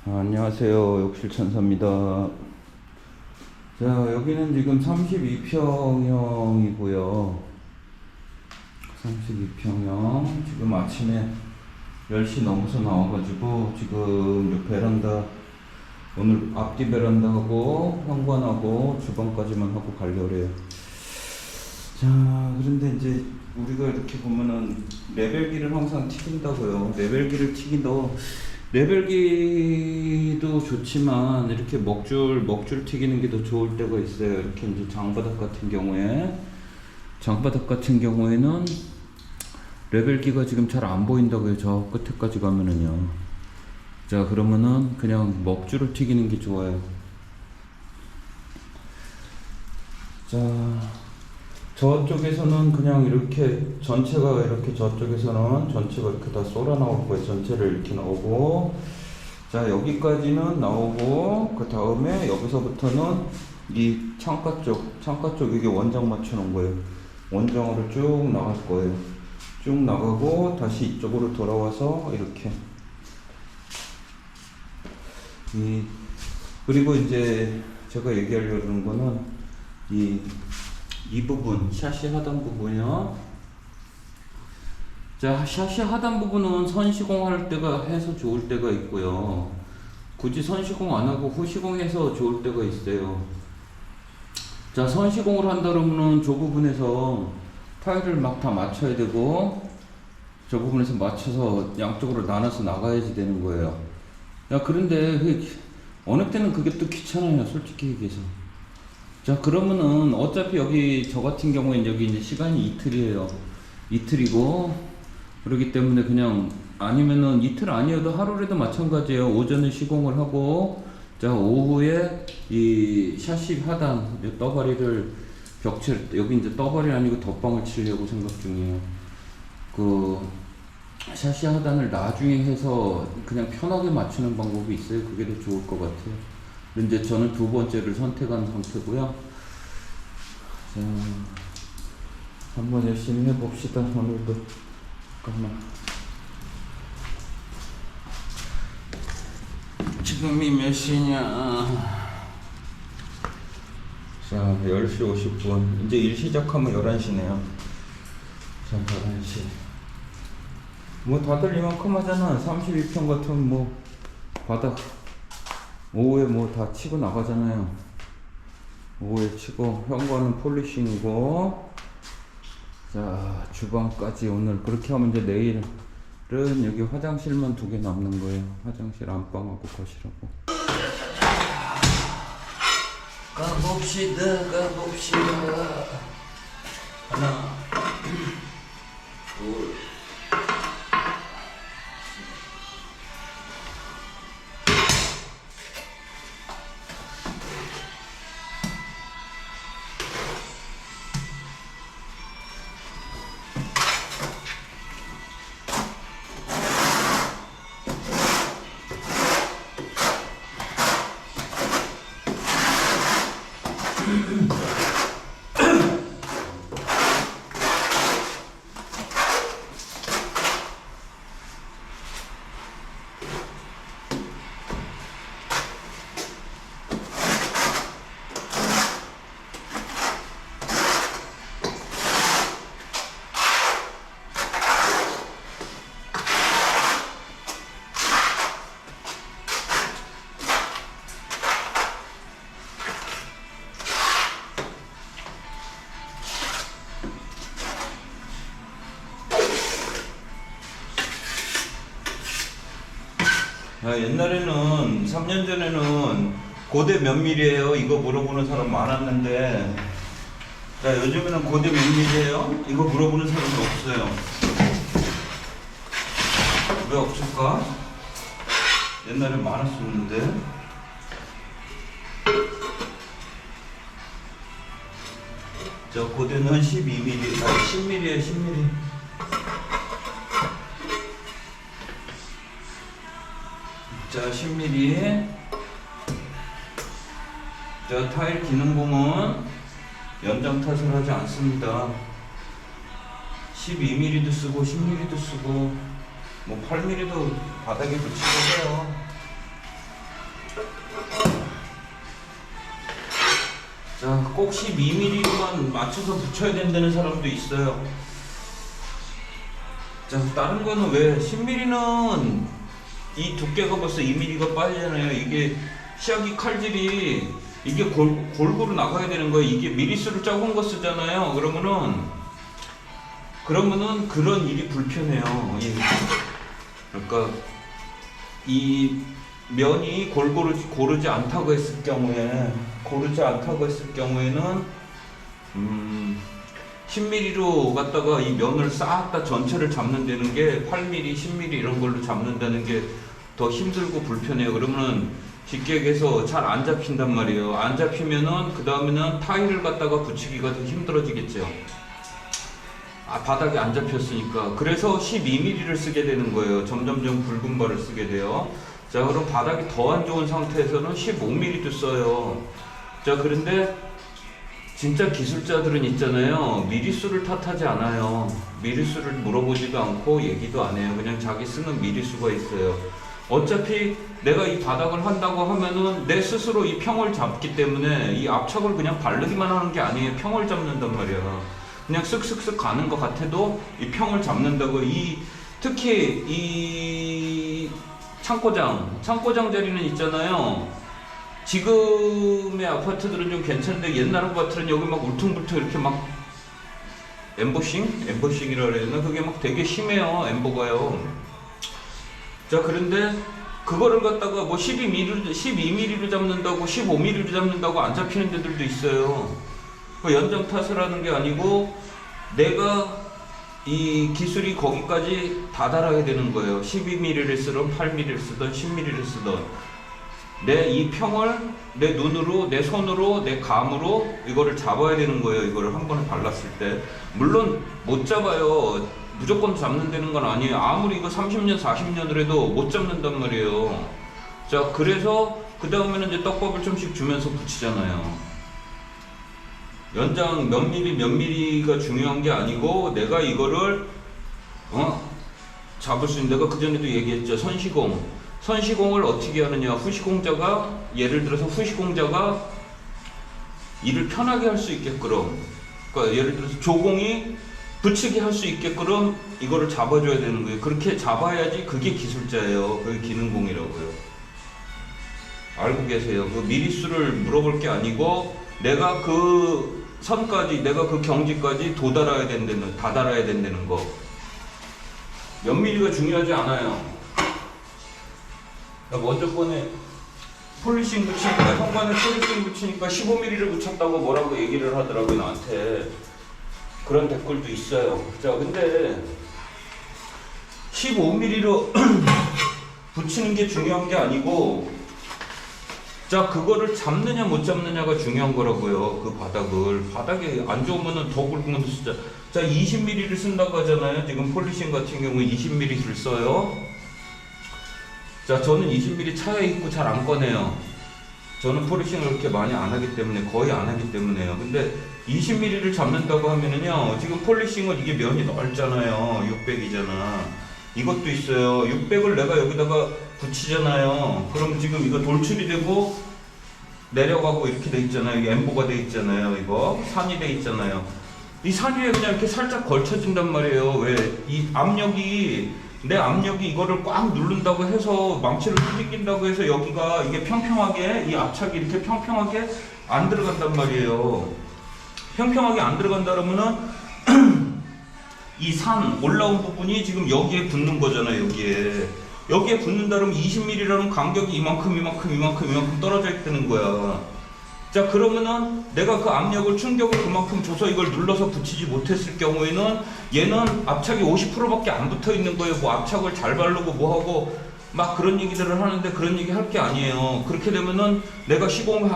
안녕하세요. 욕실천사입니다. 자, 여기는 지금 32평형이고요. 32평형. 지금 아침에 10시 넘어서 나와가지고 지금 요 베란다, 오늘 앞뒤 베란다하고 현관하고 주방까지만 하고 가려고요. 자, 그런데 이제 우리가 이렇게 보면은 레벨기를 항상 튀긴다고요. 레벨기도 좋지만 이렇게 먹줄 튀기는 게 더 좋을 때가 있어요. 이렇게 이제 장바닥 같은 경우에는 레벨기가 지금 잘 안 보인다고요. 저 끝에까지 가면은요. 자, 그러면은 그냥 먹줄을 튀기는 게 좋아요. 자, 저쪽에서는 그냥 이렇게 전체가 이렇게 저쪽에서는 전체가 이렇게 다 쏟아 나올 거예요. 전체를 이렇게 나오고, 자, 여기까지는 나오고, 그 다음에 여기서부터는 이 창가 쪽 이게 원장 맞춰 놓은 거예요. 원장으로 쭉 나갈 거예요. 쭉 나가고 다시 이쪽으로 돌아와서 이렇게 그리고 이제 제가 얘기하려고 하는 거는 이 부분, 샤시 하단 부분이요. 자, 샤시 하단 부분은 선시공할 때가 해서 좋을 때가 있고요. 굳이 선시공 안 하고 후시공해서 좋을 때가 있어요. 자, 선시공을 한다 그러면은 저 부분에서 타일을 막 다 맞춰야 되고, 저 부분에서 맞춰서 양쪽으로 나눠서 나가야지 되는 거예요. 야, 그런데 어느 때는 그게 또 귀찮아요, 솔직히 얘기해서. 자, 그러면은 어차피 여기 저 같은 경우엔 여기 이제 시간이 이틀이에요. 이틀이고, 그렇기 때문에 그냥 아니면은 이틀 아니어도 하루라도 마찬가지예요. 오전에 시공을 하고, 자, 오후에 이 샤시 하단 이 떠바리를 벽체, 여기 이제 떠바리 아니고 덧방을 치려고 생각 중이에요. 그 샤시 하단을 나중에 해서 그냥 편하게 맞추는 방법이 있어요. 그게 더 좋을 것 같아요. 근데 저는 두 번째를 선택한 상태고요. 자, 한번 열심히 해봅시다. 오늘도. 잠깐만. 지금이 몇 시냐? 자, 10시 50분. 이제 일 시작하면 11시네요. 자, 11시. 뭐 다들 이만큼 하잖아. 32평 같은 뭐 바닥 오후에 뭐 다 치고 나가잖아요. 오후에 치고 현관은 폴리싱이고, 자, 주방까지 오늘 그렇게 하면 이제 내일은 여기 화장실만 2개 남는 거예요. 화장실 안방하고 거실하고. 가봅시다. 하나, 둘. 옛날에는 3년 전에는 고대 몇 밀이에요? 이거 물어보는 사람 많았는데, 자, 요즘에는 고대 몇 밀이에요? 이거 물어보는 사람이 없어요. 왜 없을까? 옛날에 많았었는데. 자, 고대는 12mm, 10mm에 10mm. 자, 10mm. 자, 타일 기능봉은 연장 탓을 하지 않습니다. 12mm도 쓰고 10mm도 쓰고 뭐 8mm도 바닥에 붙이고 해요. 꼭 12mm로만 맞춰서 붙여야 된다는 사람도 있어요. 자, 다른 거는 왜 10mm는 이 두께가 벌써 2mm가 빠지잖아요. 이게 시야기 칼질이 이게 골고루 나가야 되는 거예요. 이게 미리수를 적은 거 쓰잖아요. 그러면은 그런 일이 불편해요. 그러니까 이 면이 고르지 않다고 했을 경우에는 10mm로 갖다가 이 면을 싹 다 전체를 잡는다는 게 8mm, 10mm 이런 걸로 잡는다는 게 더 힘들고 불편해요. 그러면은 쉽게 얘기해서 잘 안 잡힌단 말이에요. 안 잡히면은 그 다음에는 타일을 갖다가 붙이기가 더 힘들어지겠죠. 바닥이 안 잡혔으니까. 그래서 12mm를 쓰게 되는 거예요. 점점점 굵은 발을 쓰게 돼요. 자, 그럼 바닥이 더 안 좋은 상태에서는 15mm도 써요. 자, 그런데 진짜 기술자들은 있잖아요. 미리수를 탓하지 않아요. 미리수를 물어보지도 않고 얘기도 안 해요. 그냥 자기 쓰는 미리수가 있어요. 어차피 내가 이 바닥을 한다고 하면은 내 스스로 이 평을 잡기 때문에 이 압착을 그냥 바르기만 하는 게 아니에요. 평을 잡는단 말이야. 그냥 쓱쓱쓱 가는 것 같아도 이 평을 잡는다고. 특히 이 창고장 자리는 있잖아요. 지금의 아파트들은 좀 괜찮은데 옛날 아파트는 여기 막 울퉁불퉁 이렇게 막 엠버싱이라 그래야 되나? 그게 막 되게 심해요. 엠버가요. 자, 그런데 그거를 갖다가 뭐 12mm로 잡는다고 15mm로 잡는다고 안 잡히는 데들도 있어요. 그 연장 탓을 하는 게 아니고 내가 이 기술이 거기까지 다다라야 되는 거예요. 12mm를 쓰든 8mm를 쓰든 10mm를 쓰든 내 이 평을 내 눈으로, 내 손으로, 내 감으로 이거를 잡아야 되는 거예요. 이거를 한 번에 발랐을 때. 물론 못 잡아요. 무조건 잡는다는 건 아니에요. 아무리 이거 30년, 40년을 해도 못 잡는단 말이에요. 자, 그래서 그 다음에는 이제 떡밥을 좀씩 주면서 붙이잖아요. 연장 몇 미리가 중요한 게 아니고 내가 이거를 잡을 수 있는, 내가 그전에도 얘기했죠. 선시공을 어떻게 하느냐. 후시공자가 예를 들어서 후시공자가 일을 편하게 할 수 있게끔, 그러니까 예를 들어서 조공이 붙이게 할 수 있게끔 이거를 잡아줘야 되는 거예요. 그렇게 잡아야지 그게 기술자예요. 그게 기능공이라고요. 알고 계세요. 그 미리수를 물어볼 게 아니고 내가 그 선까지, 내가 그 경지까지 다다라야 된다는 거. 몇 미리가 중요하지 않아요. 먼저 번에 폴리싱 붙이니까, 현관에 폴리싱 붙이니까 15mm를 붙였다고 뭐라고 얘기를 하더라고요, 나한테. 그런 댓글도 있어요. 자, 근데 15mm로 붙이는 게 중요한 게 아니고, 자, 그거를 잡느냐 못 잡느냐가 중요한 거라고요. 그 바닥이 안 좋으면은 더 굵은 것도 쓰자. 자, 20mm를 쓴다고 하잖아요. 지금 폴리싱 같은 경우에 20mm를 써요. 자, 저는 20mm 차에 있고 잘 안 꺼내요. 저는 폴리싱을 그렇게 많이 안 하기 때문에, 거의 안 하기 때문에요. 근데 20mm를 잡는다고 하면은요, 지금 폴리싱은 이게 면이 넓잖아요. 600이잖아. 이것도 있어요. 600을 내가 여기다가 붙이잖아요. 그럼 지금 이거 돌출이 되고 내려가고 이렇게 돼 있잖아요. 이게 엠보가 돼 있잖아요. 이거 산이 돼 있잖아요. 이 산 위에 그냥 이렇게 살짝 걸쳐진단 말이에요. 왜? 이 내 압력이 이거를 꽉 누른다고 해서, 망치를 휘긴다고 해서 여기가 이게 평평하게, 이 압착이 이렇게 평평하게 안 들어간단 말이에요. 평평하게 안 들어간다 그러면은 이 산 올라온 부분이 지금 여기에 붙는 거잖아요. 여기에 붙는다 그러면 20mm라는 간격이 이만큼 떨어져 있다는 거야. 자, 그러면은 내가 그 압력을, 충격을 그만큼 줘서 이걸 눌러서 붙이지 못했을 경우에는 얘는 압착이 50%밖에 안 붙어 있는 거예요. 뭐 압착을 잘 바르고 뭐하고 막 그런 얘기들을 하는데 그런 얘기 할 게 아니에요. 그렇게 되면은 내가 시공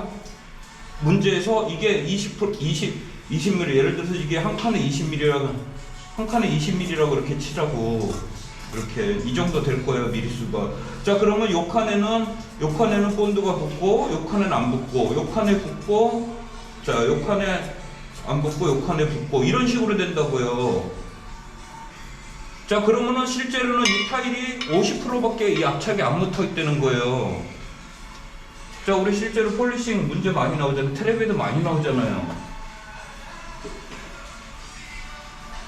문제에서 이게 20mm, 예를 들어서 이게 한 칸에 20mm라고 이렇게 치라고. 이렇게 이 정도 될 거예요, 미리수가. 자, 그러면 요 칸에는 본드가 붙고, 요 칸에는 안 붙고, 요 칸에 붙고, 자, 요 칸에 안 붙고, 요 칸에 붙고, 이런 식으로 된다고요. 자, 그러면은 실제로는 이 타일이 50%밖에 이 압착이 안 붙어 있다는 거예요. 자, 우리 실제로 폴리싱 문제 많이 나오잖아요. 트랩에도 많이 나오잖아요.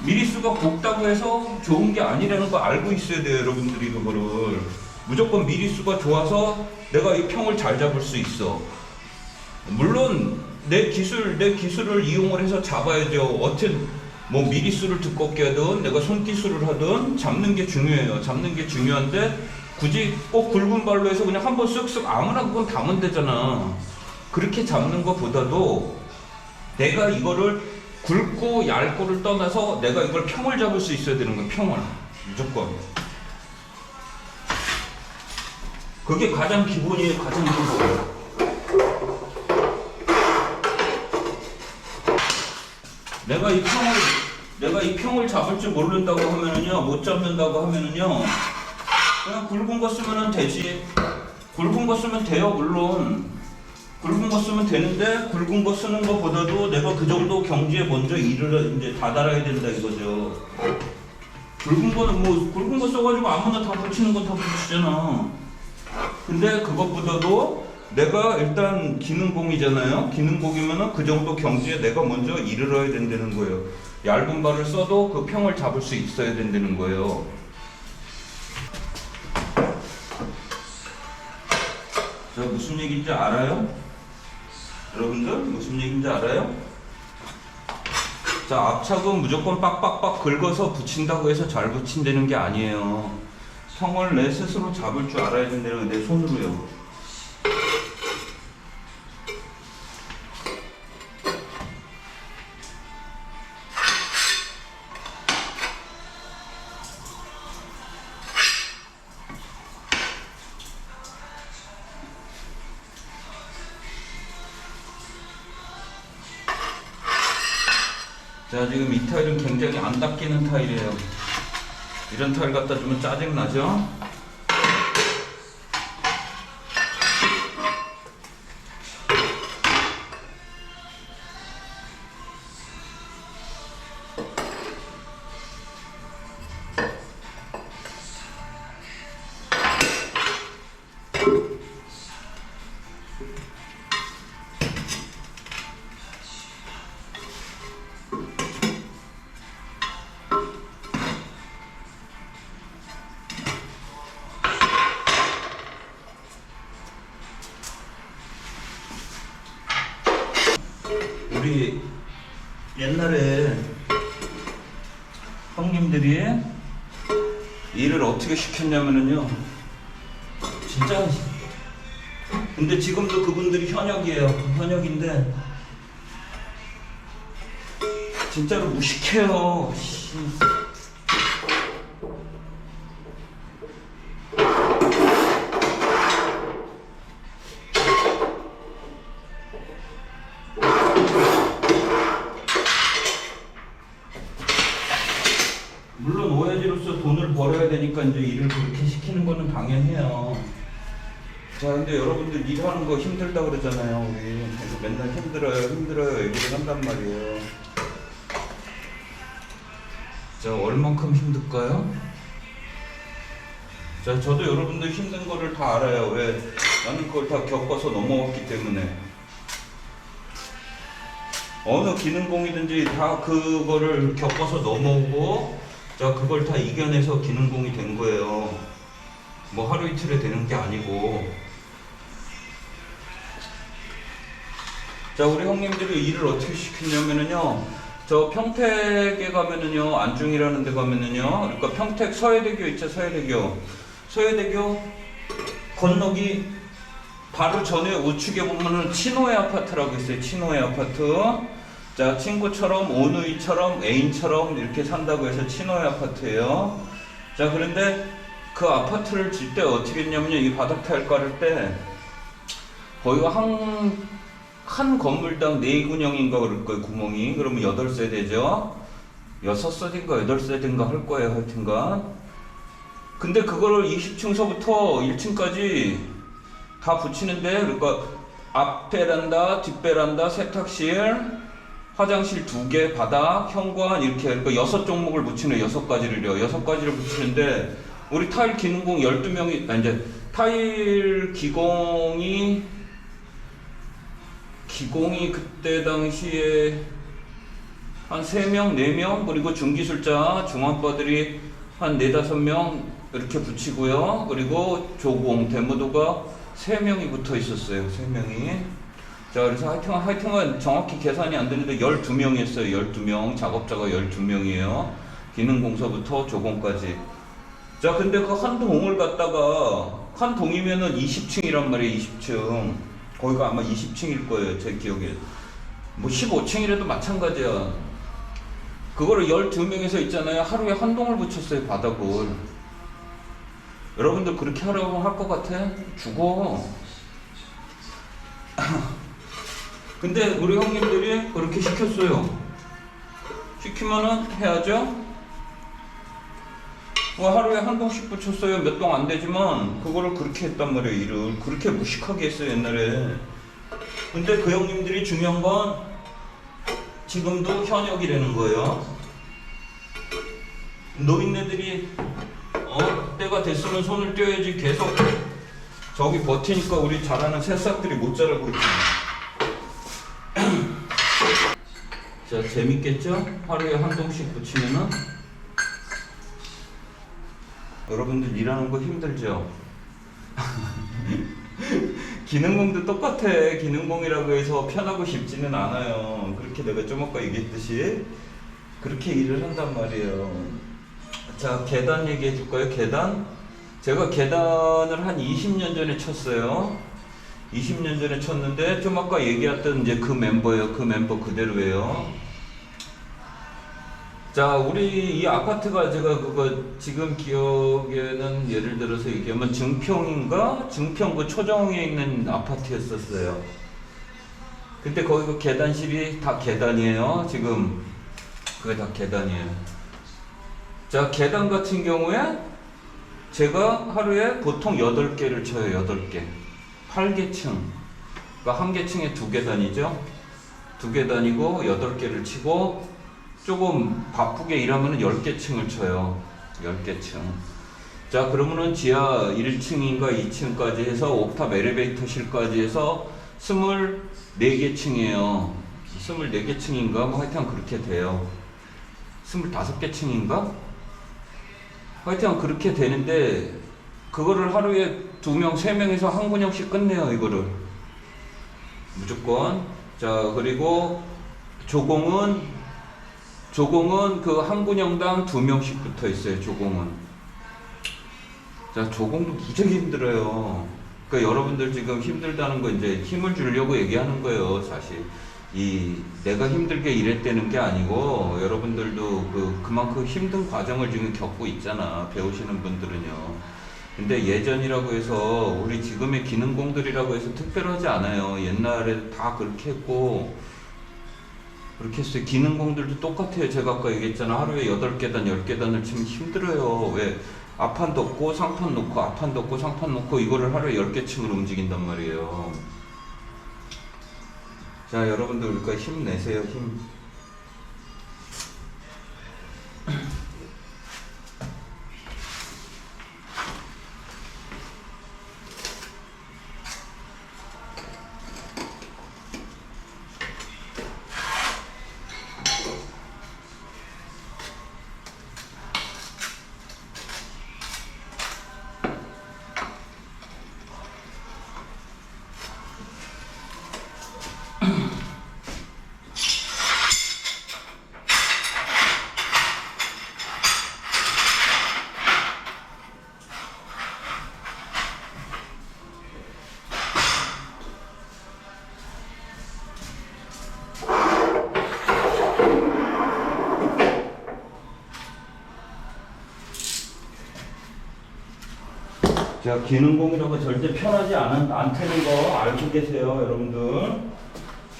미리수가 곱다고 해서 좋은 게 아니라는 거 알고 있어야 돼요, 여러분들이. 그거를 무조건 미리수가 좋아서 내가 이 평을 잘 잡을 수 있어. 물론 내 기술을 이용을 해서 잡아야죠. 어쨌든 뭐 미리수를 두껍게 하든 내가 손기술을 하든 잡는 게 중요해요. 잡는 게 중요한데 굳이 꼭 굵은 발로 해서 그냥 한번 쓱쓱 아무나 그건 담으면 되잖아. 그렇게 잡는 것보다도 내가 이거를 굵고 얇고를 떠나서 내가 이걸 평을 잡을 수 있어야 되는 거야. 평을 무조건. 그게 가장 기본이에요. 가장 기본. 내가 이 평을 잡을 줄 모른다고 하면은요, 못 잡는다고 하면은요, 그냥 굵은 거 쓰면은 되지. 굵은 거 쓰면 돼요, 물론. 굵은 거 쓰면 되는데, 굵은 거 쓰는 것보다도 내가 그 정도 경지에 먼저 일을 이제 다달아야 된다 이거죠. 굵은 거 써가지고 아무나 다 붙이는 건 다 붙이잖아. 근데 그것보다도 내가 일단 기능공이잖아요. 기능공이면은 그 정도 경지에 내가 먼저 이르러야 된다는 거예요. 얇은 발을 써도 그 평을 잡을 수 있어야 된다는 거예요. 자, 무슨 얘기인지 알아요? 여러분들 무슨 얘기인지 알아요? 자, 압착은 무조건 빡빡빡 긁어서 붙인다고 해서 잘 붙인다는 게 아니에요. 평을 내 스스로 잡을 줄 알아야 된다는 내 손으로요. 자, 지금 이 타일은 굉장히 안 닦이는 타일이에요. 이런 타일 갖다 주면 짜증나죠? 우리 옛날에 형님들이 일을 어떻게 시켰냐면은요, 진짜. 근데 지금도 그분들이 현역이에요. 현역인데 진짜로 무식해요. 물론 오야지로서 돈을 벌어야 되니까 이제 일을 그렇게 시키는 거는 당연해요. 자, 근데 여러분들 일하는 거 힘들다 그러잖아요. 우리 그래서 맨날 힘들어요 얘기를 한단 말이에요. 자, 얼만큼 힘들까요? 자, 저도 여러분들 힘든 거를 다 알아요. 왜? 나는 그걸 다 겪어서 넘어왔기 때문에. 어느 기능공이든지 다 그거를 겪어서 넘어오고, 자, 그걸 다 이겨내서 기능공이 된 거예요. 뭐 하루 이틀에 되는 게 아니고. 자, 우리 형님들이 일을 어떻게 시켰냐면은요, 저 평택에 가면은요, 안중이라는 데 가면은요, 그러니까 평택 서해대교 있죠, 서해대교 건너기 바로 전에 우측에 보면은 친호의 아파트라고 있어요. 친호의 아파트. 자, 친구처럼 오누이처럼 애인처럼 이렇게 산다고 해서 친호의 아파트예요. 자, 그런데 그 아파트를 질 때 어떻게 했냐면요, 이 바닥 타일 깔을 때 거의 한 건물당 4군형인가 그럴 거예요, 구멍이. 그러면 8세대죠. 6세대인가 8세대인가 할 거예요, 하여튼간. 근데 그거를 20층서부터 1층까지 다 붙이는데, 그러니까 앞 베란다, 뒷 베란다, 세탁실, 화장실 2개, 바닥, 현관 이렇게, 그러니까 6종목을 붙이는 6가지를요. 6가지를 붙이는데 우리 타일 기능공 12명이, 이제 타일 기공이 기공이 그때 당시에 한 3명, 4명, 그리고 중기술자, 중환과들이 한 4, 5명 이렇게 붙이고요. 그리고 조공, 대무도가 3명이 붙어 있었어요. 3명이. 자, 그래서 하여튼은 정확히 계산이 안 되는데 12명이었어요. 12명. 작업자가 12명이에요. 기능공사부터 조공까지. 자, 근데 그 한 동을 갖다가, 한 동이면은 20층이란 말이에요. 20층. 거기가 아마 20층일 거예요. 제 기억에. 뭐 15층이라도 마찬가지야. 그거를 12명에서 있잖아요. 하루에 한 동을 붙였어요. 바닥을. 여러분들 그렇게 하라고 할 것 같아? 죽어. 근데 우리 형님들이 그렇게 시켰어요. 시키면은 해야죠. 뭐 하루에 한 동씩 붙였어요. 몇 동 안 되지만 그거를 그렇게 했단 말이에요. 일을 그렇게 무식하게 했어요 옛날에. 근데 그 형님들이 중요한 건 지금도 현역이라는 거예요. 노인네들이 때가 됐으면 손을 떼어야지 계속 저기 버티니까 우리 잘하는 새싹들이 못 자라고 있잖아요. 자, 재밌겠죠? 하루에 한 동씩 붙이면은 여러분들 일하는 거 힘들죠? 기능공도 똑같아. 기능공이라고 해서 편하고 쉽지는 않아요. 그렇게 내가 좀 아까 얘기했듯이 그렇게 일을 한단 말이에요. 자, 계단 얘기해 줄까요? 계단? 제가 계단을 한 20년 전에 쳤어요. 20년 전에 쳤는데 좀 아까 얘기했던 이제 그 멤버예요. 그 멤버 그대로예요. 자, 우리 이 아파트가 제가 그거 지금 기억에는 예를 들어서 얘기하면 증평인가? 증평 그 초정에 있는 아파트였었어요. 근데 거기 그 계단실이 다 계단이에요. 지금 그게 다 계단이에요. 자, 계단 같은 경우에 제가 하루에 보통 8개를 쳐요. 8개. 8개층. 그러니까 한 개층에 2계단이죠. 2계단이고 8개를 치고 조금 바쁘게 일하면 10개층을 쳐요. 10개층. 자, 그러면은 지하 1층인가 2층까지 해서 옥탑 엘리베이터실까지 해서 24개층이에요. 24개층인가? 뭐 하여튼 그렇게 돼요. 25개층인가? 하여튼 그렇게 되는데 그거를 하루에 2명, 3명에서 한 군역씩 끝내요. 이거를 무조건. 자, 그리고 조공은 그 한 군역당 2명씩 붙어 있어요. 조공은. 자, 조공도 무지하게 힘들어요. 그러니까 여러분들 지금 힘들다는 거 이제 힘을 주려고 얘기하는 거예요. 사실 내가 힘들게 일했다는 게 아니고 여러분들도 그만큼 힘든 과정을 지금 겪고 있잖아. 배우시는 분들은요. 근데 예전이라고 해서 우리 지금의 기능공들이라고 해서 특별하지 않아요. 옛날에 다 그렇게 했고 그렇게 했어요. 기능공들도 똑같아요. 제가 아까 얘기했잖아. 하루에 8계단, 10계단을 치면 힘들어요. 왜? 앞판도 없고 상판 놓고 앞판도 없고 상판 놓고 이거를 하루에 10개층을 움직인단 말이에요. 자, 여러분들 그러니까 힘내세요. 힘. 자, 기능공이라고 절대 편하지 않다는 거 알고 계세요, 여러분들.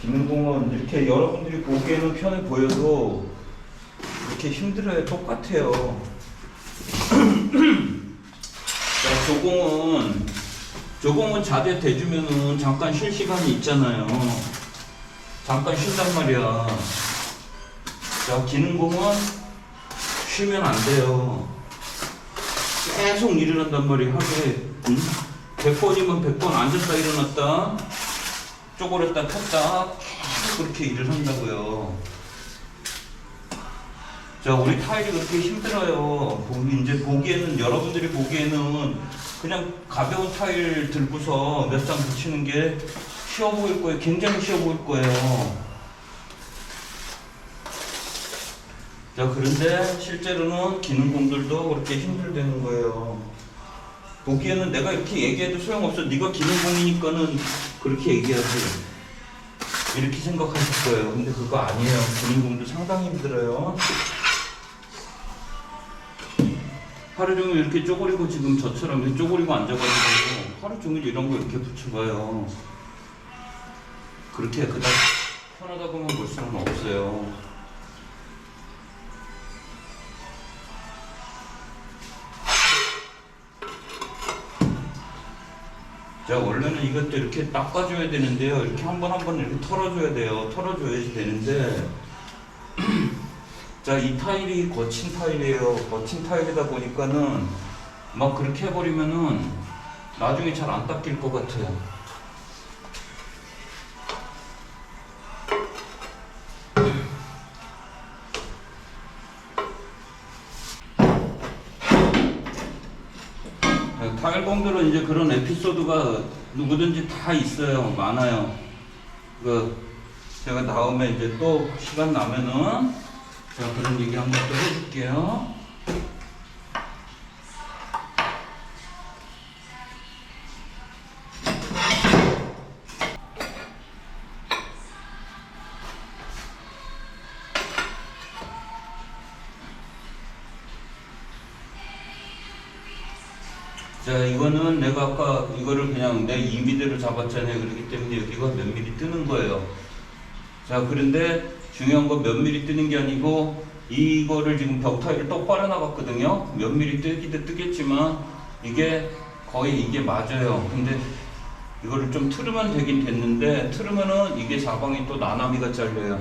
기능공은 이렇게 여러분들이 보기에는 편해 보여도 이렇게 힘들어요. 똑같아요. 자, 조공은 자재 대주면은 잠깐 쉴 시간이 있잖아요. 잠깐 쉰단 말이야. 자, 기능공은 쉬면 안 돼요. 계속 일을 한단 말이에요. 하루에 100번이면 100번 앉았다 일어났다. 쪼그렸다 폈다 계속 그렇게 일을 한다고요. 자, 우리 타일이 그렇게 힘들어요. 이제 보기에는, 여러분들이 보기에는 그냥 가벼운 타일 들고서 몇 장 붙이는 게 쉬워 보일 거예요. 굉장히 쉬워 보일 거예요. 자, 그런데 실제로는 기능공들도 그렇게 힘들다는 거예요. 보기에는 내가 이렇게 얘기해도 소용없어. 네가 기능공이니까는 그렇게 얘기하지. 이렇게 생각하실 거예요. 근데 그거 아니에요. 기능공도 상당히 힘들어요. 하루 종일 이렇게 쪼그리고 지금 저처럼 이렇게 쪼그리고 앉아가지고 하루 종일 이런 거 이렇게 붙여봐요. 그렇게 그닥 편하다고만 볼 수는 없어요. 자, 원래는 이것도 이렇게 닦아줘야 되는데요. 이렇게 한 번 한 번 이렇게 털어줘야 돼요. 털어줘야지 되는데 자, 이 타일이 거친 타일이에요. 거친 타일이다 보니까는 막 그렇게 해버리면은 나중에 잘 안 닦일 것 같아요. 타일공들은 이제 그런 에피소드가 누구든지 다 있어요. 많아요. 제가 다음에 이제 또 시간 나면은 제가 그런 얘기 한번 또 해줄게요. 자, 이거는 내가 아까 이거를 그냥 내 임의대로 잡았잖아요. 그렇기 때문에 여기가 몇 미리 뜨는 거예요. 자, 그런데 중요한 건 몇 미리 뜨는 게 아니고 이거를 지금 벽 타일을 똑바로 나갔거든요. 몇 미리 뜨기도 뜨겠지만 이게 거의 이게 맞아요. 근데 이거를 좀 틀으면 되긴 됐는데 틀으면은 이게 사방이 또 나나미가 잘려요.